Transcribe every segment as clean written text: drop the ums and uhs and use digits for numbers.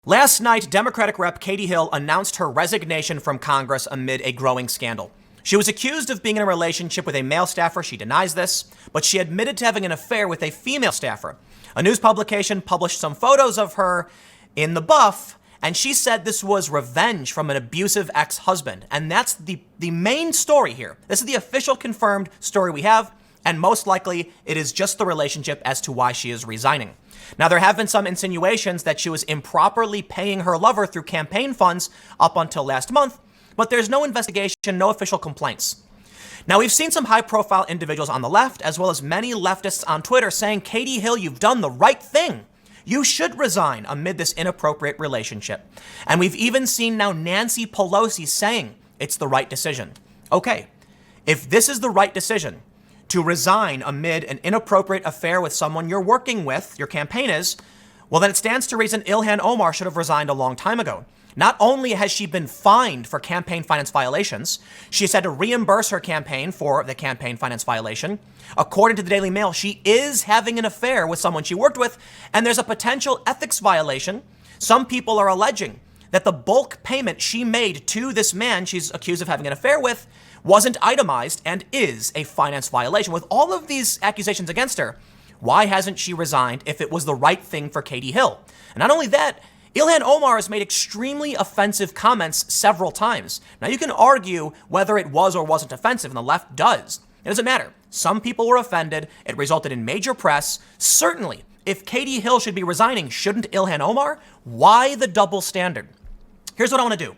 Last night, Democratic Rep. Katie Hill announced her resignation from Congress amid a growing scandal. She was accused of being in a relationship with a male staffer. She denies this, but she admitted to having an affair with a female staffer. A news publication published some photos of her in the buff, and she said this was revenge from an abusive ex-husband. And that's the main story here. This is the official confirmed story we have, and most likely it is just the relationship as to why she is resigning. Now, there have been some insinuations that she was improperly paying her lover through campaign funds up until last month, but there's no investigation, no official complaints. Now, we've seen some high-profile individuals on the left, as well as many leftists on Twitter saying, Katie Hill, you've done the right thing. You should resign amid this inappropriate relationship. And we've even seen now Nancy Pelosi saying it's the right decision. Okay, if this is the right decision, to resign amid an inappropriate affair with someone you're working with, your campaign is, well, then it stands to reason Ilhan Omar should have resigned a long time ago. Not only has she been fined for campaign finance violations, she's had to reimburse her campaign for the campaign finance violation. According to the Daily Mail, she is having an affair with someone she worked with, and there's a potential ethics violation. Some people are alleging that the bulk payment she made to this man she's accused of having an affair with wasn't itemized and is a finance violation. With all of these accusations against her, why hasn't she resigned if it was the right thing for Katie Hill? And not only that, Ilhan Omar has made extremely offensive comments several times. Now, you can argue whether it was or wasn't offensive, and the left does. It doesn't matter. Some people were offended. It resulted in major press. Certainly, if Katie Hill should be resigning, shouldn't Ilhan Omar? Why the double standard? Here's what I want to do.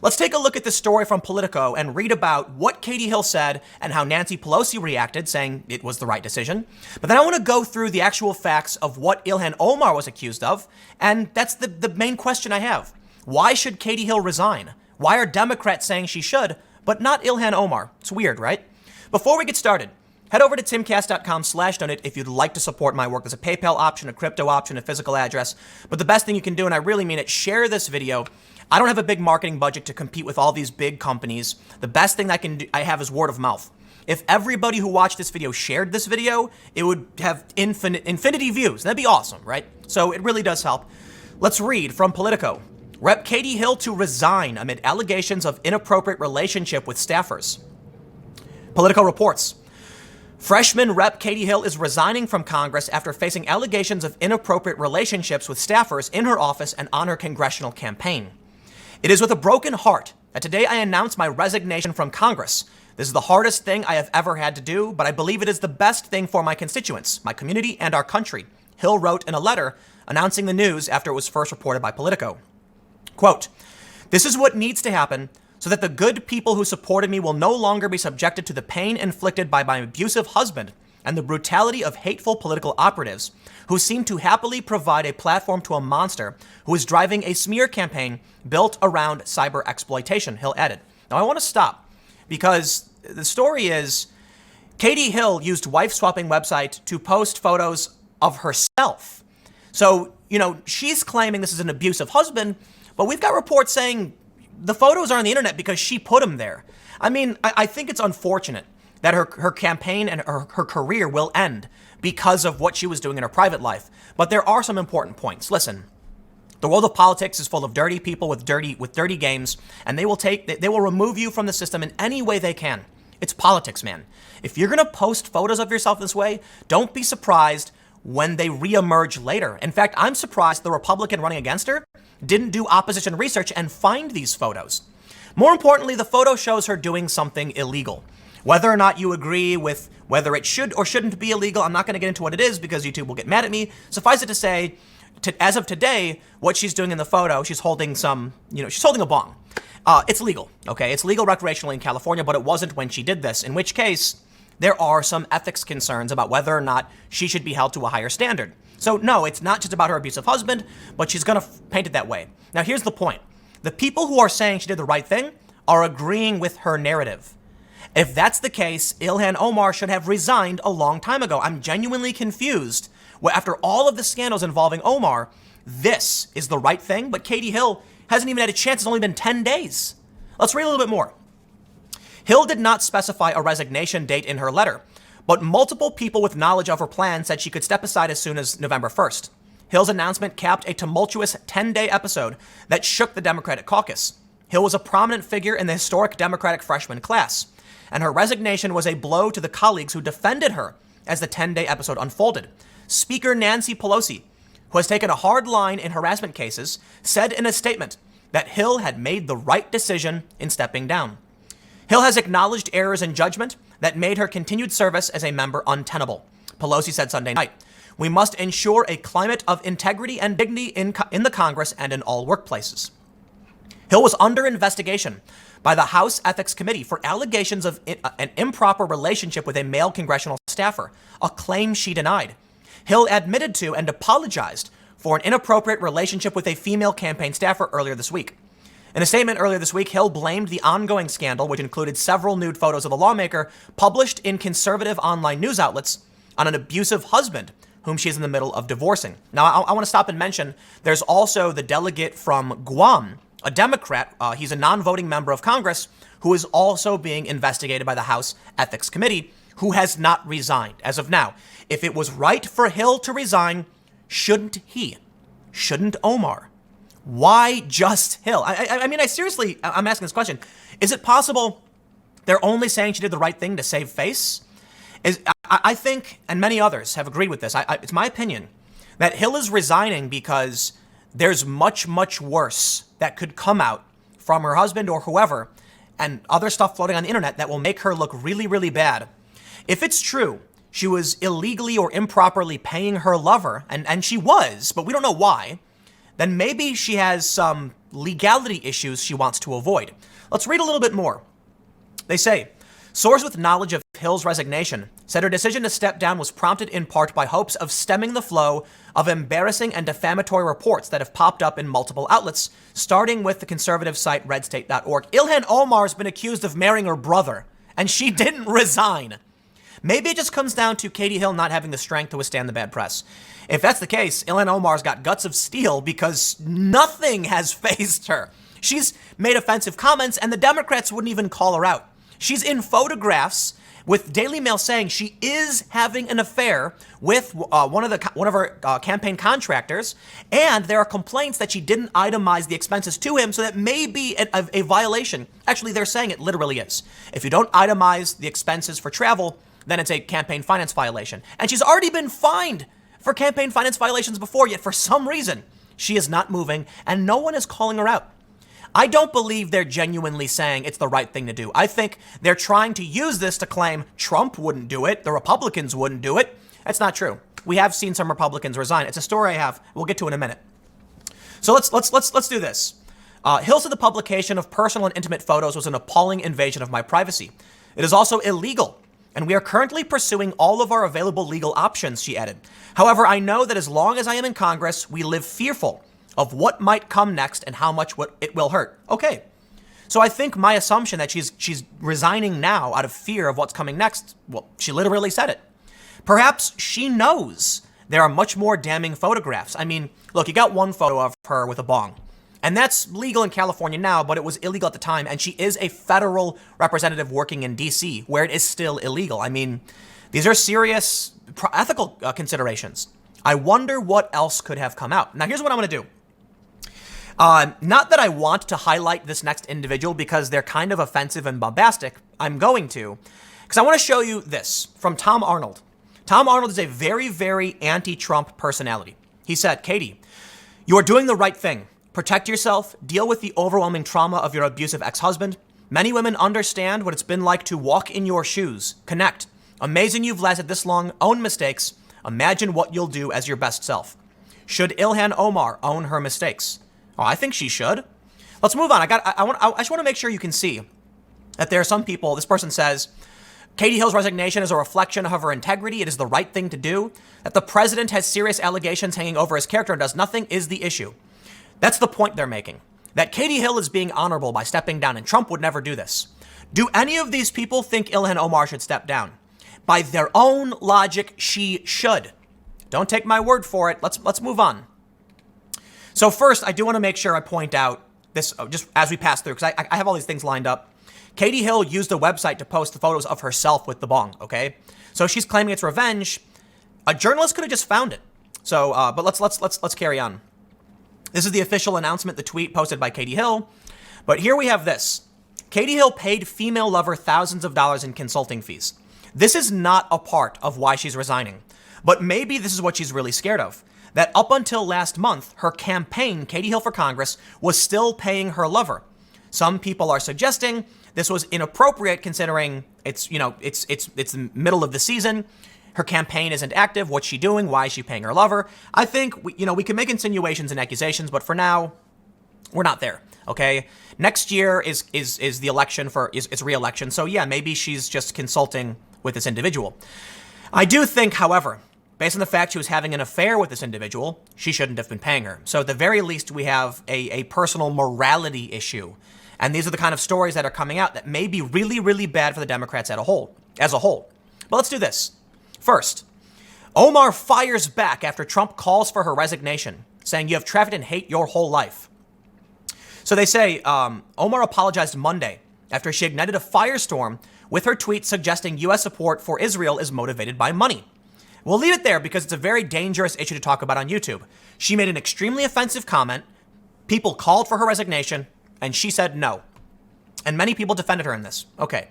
Let's take a look at this story from Politico and read about what Katie Hill said and how Nancy Pelosi reacted, saying it was the right decision. But then I want to go through the actual facts of what Ilhan Omar was accused of, and that's the main question I have. Why should Katie Hill resign? Why are Democrats saying she should, but not Ilhan Omar? It's weird, right? Before we get started, head over to timcast.com/donate if you'd like to support my work. There's a PayPal option, a crypto option, a physical address. But the best thing you can do, and I really mean it, share this video. I don't have a big marketing budget to compete with all these big companies. The best thing I have is word of mouth. If everybody who watched this video shared this video, it would have infinity views. That'd be awesome, right? So it really does help. Let's read from Politico. Rep. Katie Hill to resign amid allegations of inappropriate relationship with staffers. Politico reports. Freshman Rep. Katie Hill is resigning from Congress after facing allegations of inappropriate relationships with staffers in her office and on her congressional campaign. It is with a broken heart that today I announce my resignation from Congress. This is the hardest thing I have ever had to do, but I believe it is the best thing for my constituents, my community, and our country, Hill wrote in a letter announcing the news after it was first reported by Politico. Quote, "This is what needs to happen so that the good people who supported me will no longer be subjected to the pain inflicted by my abusive husband and the brutality of hateful political operatives who seem to happily provide a platform to a monster who is driving a smear campaign built around cyber exploitation," Hill added. Now, I want to stop because the story is Katie Hill used wife-swapping website to post photos of herself. So, she's claiming this is an abusive husband, but we've got reports saying the photos are on the internet because she put them there. I mean, I think it's unfortunate that her campaign and her career will end because of what she was doing in her private life. But there are some important points. Listen, the world of politics is full of dirty people with dirty games, and they will remove you from the system in any way they can. It's politics, man. If you're going to post photos of yourself this way, don't be surprised when they reemerge later. In fact, I'm surprised the Republican running against her didn't do opposition research and find these photos. More importantly, the photo shows her doing something illegal. Whether or not you agree with whether it should or shouldn't be illegal, I'm not going to get into what it is because YouTube will get mad at me. Suffice it to say, as of today, what she's doing in the photo, she's holding she's holding a bong. It's legal, okay? It's legal recreationally in California, but it wasn't when she did this, in which case there are some ethics concerns about whether or not she should be held to a higher standard. So no, it's not just about her abusive husband, but she's going to paint it that way. Now, here's the point. The people who are saying she did the right thing are agreeing with her narrative. If that's the case, Ilhan Omar should have resigned a long time ago. I'm genuinely confused. After all of the scandals involving Omar, this is the right thing, but Katie Hill hasn't even had a chance. It's only been 10 days. Let's read a little bit more. Hill did not specify a resignation date in her letter, but multiple people with knowledge of her plan said she could step aside as soon as November 1st. Hill's announcement capped a tumultuous 10-day episode that shook the Democratic caucus. Hill was a prominent figure in the historic Democratic freshman class, and her resignation was a blow to the colleagues who defended her as the 10-day episode unfolded. Speaker Nancy Pelosi, who has taken a hard line in harassment cases, said in a statement that Hill had made the right decision in stepping down. Hill has acknowledged errors in judgment that made her continued service as a member untenable. Pelosi said Sunday night, "We must ensure a climate of integrity and dignity in the Congress and in all workplaces." Hill was under investigation by the House Ethics Committee for allegations of an improper relationship with a male congressional staffer, a claim she denied. Hill admitted to and apologized for an inappropriate relationship with a female campaign staffer earlier this week. In a statement earlier this week, Hill blamed the ongoing scandal, which included several nude photos of the lawmaker published in conservative online news outlets, on an abusive husband whom she is in the middle of divorcing. Now, I want to stop and mention there's also the delegate from Guam, a Democrat. He's a non-voting member of Congress who is also being investigated by the House Ethics Committee, who has not resigned as of now. If it was right for Hill to resign, shouldn't he? Shouldn't Omar? Why just Hill? I mean, I'm asking this question. Is it possible they're only saying she did the right thing to save face? I think, and many others have agreed with this, it's my opinion, that Hill is resigning because there's much, much worse that could come out from her husband or whoever, and other stuff floating on the internet that will make her look really, really bad. If it's true, she was illegally or improperly paying her lover, and she was, but we don't know why, then maybe she has some legality issues she wants to avoid. Let's read a little bit more. They say, sources with knowledge of Hill's resignation said her decision to step down was prompted in part by hopes of stemming the flow of embarrassing and defamatory reports that have popped up in multiple outlets, starting with the conservative site redstate.org. Ilhan Omar has been accused of marrying her brother, and she didn't resign. Maybe it just comes down to Katie Hill not having the strength to withstand the bad press. If that's the case, Ilhan Omar's got guts of steel because nothing has fazed her. She's made offensive comments, and the Democrats wouldn't even call her out. She's in photographs with Daily Mail saying she is having an affair with one of her campaign contractors, and there are complaints that she didn't itemize the expenses to him, so that may be a violation. Actually, they're saying it literally is. If you don't itemize the expenses for travel, then it's a campaign finance violation. And she's already been fined for campaign finance violations before, yet for some reason, she is not moving, and no one is calling her out. I don't believe they're genuinely saying it's the right thing to do. I think they're trying to use this to claim Trump wouldn't do it, the Republicans wouldn't do it. That's not true. We have seen some Republicans resign. It's a story I have. We'll get to in a minute. So let's do this. Hill said the publication of personal and intimate photos was an appalling invasion of my privacy. It is also illegal, and we are currently pursuing all of our available legal options, she added. However, I know that as long as I am in Congress, we live fearful of what might come next and how much it will hurt. Okay. So I think my assumption that she's resigning now out of fear of what's coming next, well, she literally said it. Perhaps she knows there are much more damning photographs. I mean, look, you got one photo of her with a bong, and that's legal in California now, but it was illegal at the time, and she is a federal representative working in D.C., where it is still illegal. I mean, these are serious ethical considerations. I wonder what else could have come out. Now, here's what I'm going to do. Not that I want to highlight this next individual because they're kind of offensive and bombastic. I'm going to, because I want to show you this from Tom Arnold. Tom Arnold is a very, very anti-Trump personality. He said, Katie, you are doing the right thing. Protect yourself. Deal with the overwhelming trauma of your abusive ex-husband. Many women understand what it's been like to walk in your shoes. Connect. Amazing you've lasted this long. Own mistakes. Imagine what you'll do as your best self. Should Ilhan Omar own her mistakes? Oh, I think she should. Let's move on. I just want to make sure you can see that there are some people, this person says, Katie Hill's resignation is a reflection of her integrity. It is the right thing to do. That the president has serious allegations hanging over his character and does nothing is the issue. That's the point they're making. That Katie Hill is being honorable by stepping down, and Trump would never do this. Do any of these people think Ilhan Omar should step down? By their own logic, she should. Don't take my word for it. Let's move on. So first, I do want to make sure I point out this just as we pass through, because I have all these things lined up. Katie Hill used a website to post the photos of herself with the bong, okay? So she's claiming it's revenge. A journalist could have just found it. So, but let's carry on. This is the official announcement, the tweet posted by Katie Hill. But here we have this. Katie Hill paid female lover thousands of dollars in consulting fees. This is not a part of why she's resigning. But maybe this is what she's really scared of. That up until last month, her campaign, Katie Hill for Congress, was still paying her lover. Some people are suggesting this was inappropriate considering it's the middle of the season. Her campaign isn't active. What's she doing? Why is she paying her lover? I think we can make insinuations and accusations, but for now, we're not there. Okay. Next year is the election it's re-election. So yeah, maybe she's just consulting with this individual. I do think, however, based on the fact she was having an affair with this individual, she shouldn't have been paying her. So at the very least, we have a personal morality issue. And these are the kind of stories that are coming out that may be really, really bad for the Democrats as a whole. But let's do this. First, Omar fires back after Trump calls for her resignation, saying you have trafficked in hate your whole life. So they say Omar apologized Monday after she ignited a firestorm with her tweet suggesting U.S. support for Israel is motivated by money. We'll leave it there because it's a very dangerous issue to talk about on YouTube. She made an extremely offensive comment. People called for her resignation, and she said no. And many people defended her in this. Okay.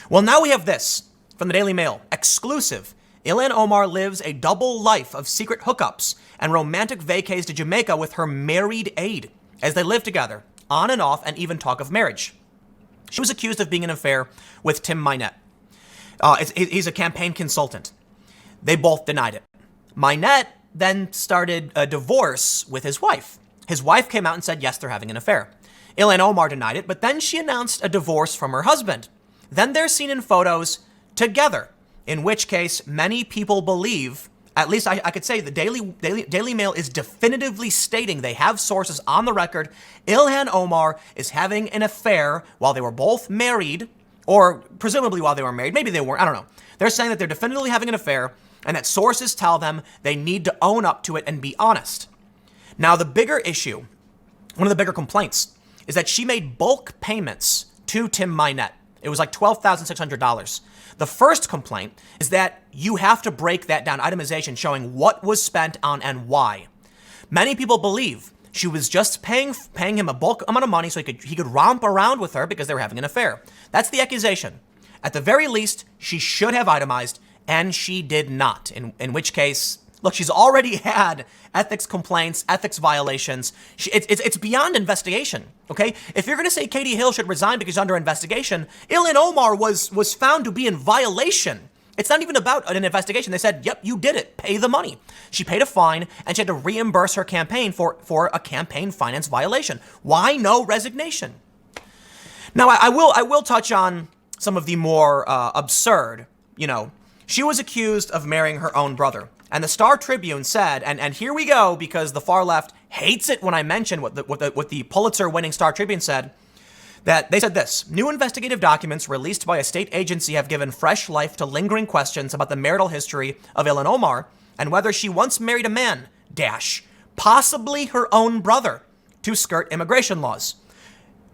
Well, now we have this from the Daily Mail. Exclusive. Ilhan Omar lives a double life of secret hookups and romantic vacays to Jamaica with her married aide as they live together, on and off, and even talk of marriage. She was accused of being in an affair with Tim Mynett. He's a campaign consultant. They both denied it. Mynett then started a divorce with his wife. His wife came out and said, yes, they're having an affair. Ilhan Omar denied it, but then she announced a divorce from her husband. Then they're seen in photos together, in which case many people believe, at least I could say the Daily Mail is definitively stating they have sources on the record, Ilhan Omar is having an affair while they were both married, or presumably while they were married. Maybe they weren't, I don't know. They're saying that they're definitively having an affair and that sources tell them they need to own up to it and be honest. Now, the bigger issue, one of the bigger complaints, is that she made bulk payments to Tim Mynett. It was like $12,600. The first complaint is that you have to break that down, itemization showing what was spent on and why. Many people believe she was just paying him a bulk amount of money so he could romp around with her because they were having an affair. That's the accusation. At the very least, she should have itemized, and she did not, in which case, look, she's already had ethics complaints, ethics violations. It's beyond investigation, okay? If you're going to say Katie Hill should resign because she's under investigation, Ilhan Omar was found to be in violation. It's not even about an investigation. They said, yep, you did it. Pay the money. She paid a fine, and she had to reimburse her campaign for a campaign finance violation. Why no resignation? Now, I will touch on some of the more absurd, she was accused of marrying her own brother. And the Star Tribune said, and here we go, because the far left hates it when I mention what the Pulitzer-winning Star Tribune said, that they said this: new investigative documents released by a state agency have given fresh life to lingering questions about the marital history of Ilhan Omar and whether she once married a man, possibly her own brother, to skirt immigration laws.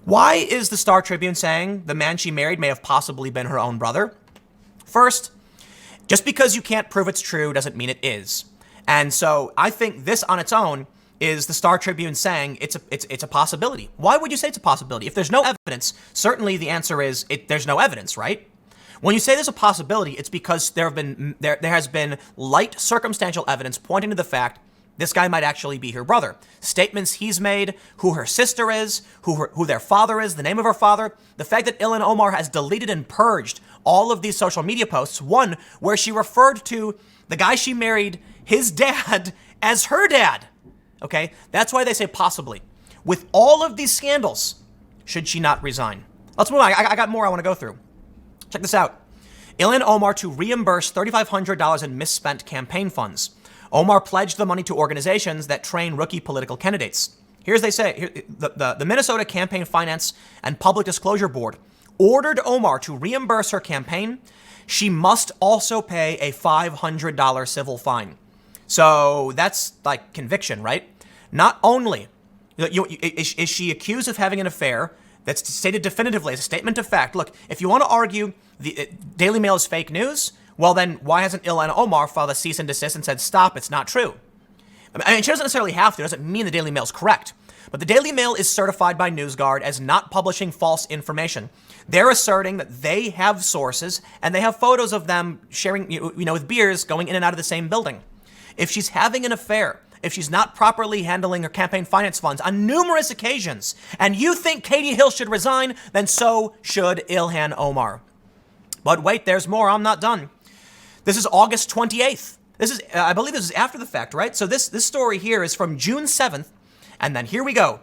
Why is the Star Tribune saying the man she married may have possibly been her own brother? First, just because you can't prove it's true doesn't mean it is. And so I think this on its own is the Star Tribune saying it's a possibility. Why would you say it's a possibility? If there's no evidence, certainly the answer is there's no evidence, right? When you say there's a possibility, it's because there has been light circumstantial evidence pointing to the fact this guy might actually be her brother. Statements he's made, who her sister is, who their father is, the name of her father. The fact that Ilhan Omar has deleted and purged all of these social media posts, one where she referred to the guy she married, his dad, as her dad. Okay, that's why they say possibly. With all of these scandals, should she not resign? Let's move on. I got more I want to go through. Check this out. Ilhan Omar to reimburse $3,500 in misspent campaign funds. Omar pledged the money to organizations that train rookie political candidates. Here's they say, the Minnesota Campaign Finance and Public Disclosure Board ordered Omar to reimburse her campaign. She must also pay a $500 civil fine. So that's like conviction, right? Not only is she accused of having an affair that's stated definitively as a statement of fact. Look, if you want to argue the Daily Mail is fake news, well then why hasn't Ilhan Omar filed a cease and desist and said, stop, it's not true? I mean, she doesn't necessarily have to. It doesn't mean the Daily Mail is correct. But the Daily Mail is certified by NewsGuard as not publishing false information. They're asserting that they have sources and they have photos of them sharing, with beers going in and out of the same building. If she's having an affair, if she's not properly handling her campaign finance funds on numerous occasions, and you think Katie Hill should resign, then so should Ilhan Omar. But wait, there's more. I'm not done. This is August 28th. I believe this is after the fact, right? So this story here is from June 7th. And then here we go.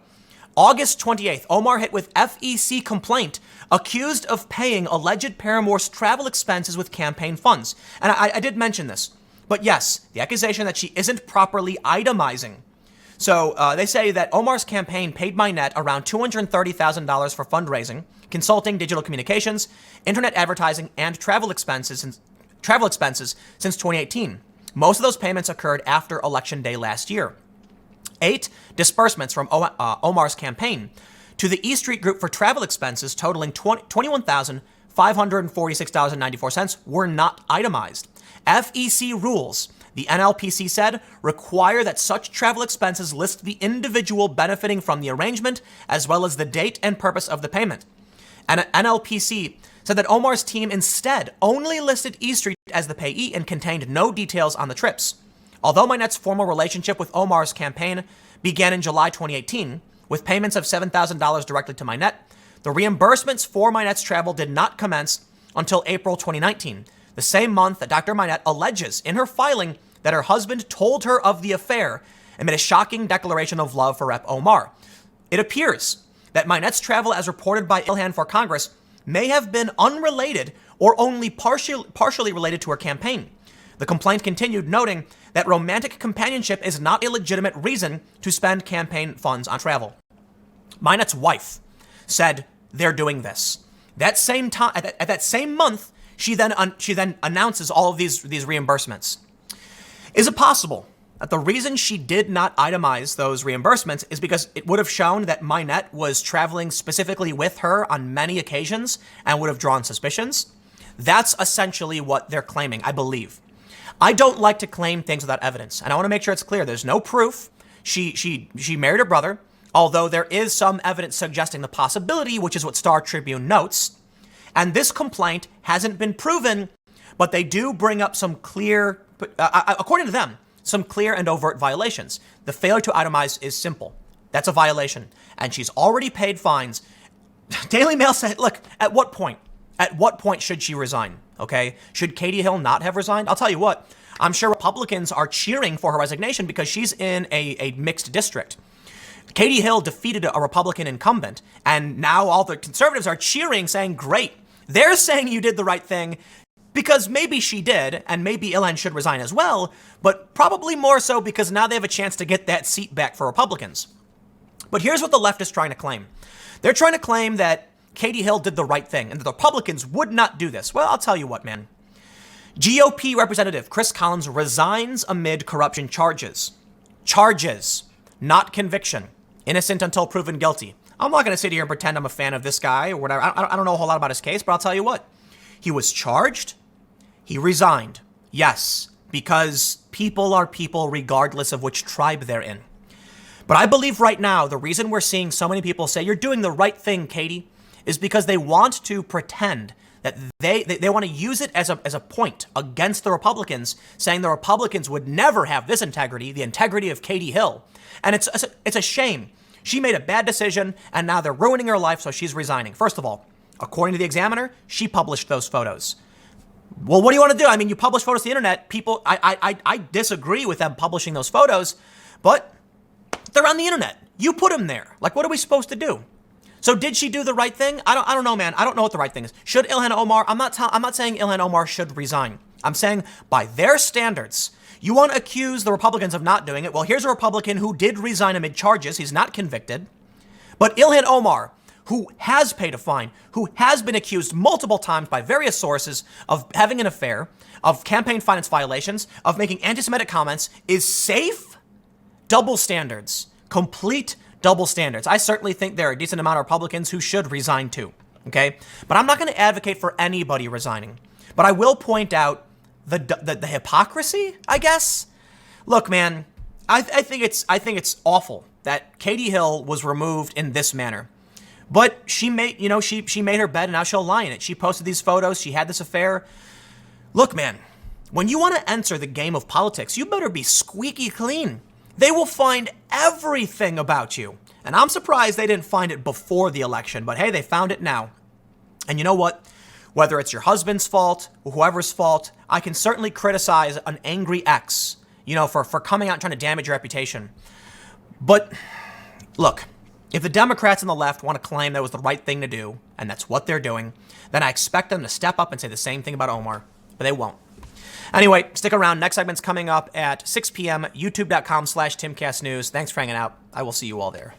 August 28th, Omar hit with FEC complaint, accused of paying alleged paramour's travel expenses with campaign funds. And I did mention this. But yes, the accusation that she isn't properly itemizing. So they say that Omar's campaign paid Mynett around $230,000 for fundraising, consulting, digital communications, internet advertising, and travel expenses since 2018. Most of those payments occurred after Election Day last year. 8 disbursements from Omar's campaign to the E Street Group for travel expenses totaling $21,546.94 were not itemized. FEC rules, the NLPC said, require that such travel expenses list the individual benefiting from the arrangement as well as the date and purpose of the payment. And NLPC said that Omar's team instead only listed E Street as the payee and contained no details on the trips. Although Mynett's formal relationship with Omar's campaign began in July 2018, with payments of $7,000 directly to Mynett, the reimbursements for Mynett's travel did not commence until April 2019, the same month that Dr. Mynett alleges in her filing that her husband told her of the affair amid a shocking declaration of love for Rep. Omar. It appears that Mynett's travel, as reported by Ilhan for Congress, may have been unrelated or only partially related to her campaign. The complaint continued, noting that romantic companionship is not a legitimate reason to spend campaign funds on travel. Mynett's wife said they're doing this. That same time, at that same month, she then announces all of these reimbursements. Is it possible that the reason she did not itemize those reimbursements is because it would have shown that Mynett was traveling specifically with her on many occasions and would have drawn suspicions? That's essentially what they're claiming, I believe. I don't like to claim things without evidence, and I want to make sure it's clear. There's no proof. She married her brother, although there is some evidence suggesting the possibility, which is what Star Tribune notes. And this complaint hasn't been proven, but they do bring up some clear, according to them, some clear and overt violations. The failure to itemize is simple. That's a violation, and she's already paid fines. Daily Mail said, look, at what point should she resign? Okay, should Katie Hill not have resigned? I'll tell you what, I'm sure Republicans are cheering for her resignation because she's in a mixed district. Katie Hill defeated a Republican incumbent, and now all the conservatives are cheering, saying, great. They're saying you did the right thing because maybe she did, and maybe Ilhan should resign as well, but probably more so because now they have a chance to get that seat back for Republicans. But here's what the left is trying to claim. They're trying to claim that Katie Hill did the right thing and that the Republicans would not do this. Well, I'll tell you what, man. GOP Representative Chris Collins resigns amid corruption charges. Charges, not conviction. Innocent until proven guilty. I'm not going to sit here and pretend I'm a fan of this guy or whatever. I don't know a whole lot about his case, but I'll tell you what. He was charged. He resigned. Yes, because people are people regardless of which tribe they're in. But I believe right now the reason we're seeing so many people say, you're doing the right thing, Katie, is because they want to pretend that they want to use it as a point against the Republicans, saying the Republicans would never have this integrity, the integrity of Katie Hill. And it's a shame. She made a bad decision, and now they're ruining her life, so she's resigning. First of all, according to the Examiner, she published those photos. Well, what do you want to do? I mean, you publish photos to the internet. People, I disagree with them publishing those photos, but they're on the internet. You put them there. Like, what are we supposed to do? So did she do the right thing? I don't know, man. I don't know what the right thing is. Should Ilhan Omar? I'm not saying Ilhan Omar should resign. I'm saying by their standards, you want to accuse the Republicans of not doing it. Well, here's a Republican who did resign amid charges. He's not convicted. But Ilhan Omar, who has paid a fine, who has been accused multiple times by various sources of having an affair, of campaign finance violations, of making anti-Semitic comments, is safe? Double standards. Complete double standards. I certainly think there are a decent amount of Republicans who should resign too, okay? But I'm not going to advocate for anybody resigning. But I will point out the hypocrisy, I guess. Look, man, I think it's awful that Katie Hill was removed in this manner. But she made her bed and now she'll lie in it. She posted these photos. She had this affair. Look, man, when you want to enter the game of politics, you better be squeaky clean. They will find everything about you. And I'm surprised they didn't find it before the election, but hey, they found it now. And you know what? Whether it's your husband's fault or whoever's fault, I can certainly criticize an angry ex, for coming out and trying to damage your reputation. But look, if the Democrats and the left want to claim that was the right thing to do, and that's what they're doing, then I expect them to step up and say the same thing about Omar, but they won't. Anyway, stick around. Next segment's coming up at 6 p.m. youtube.com/TimCastNews. Thanks for hanging out. I will see you all there.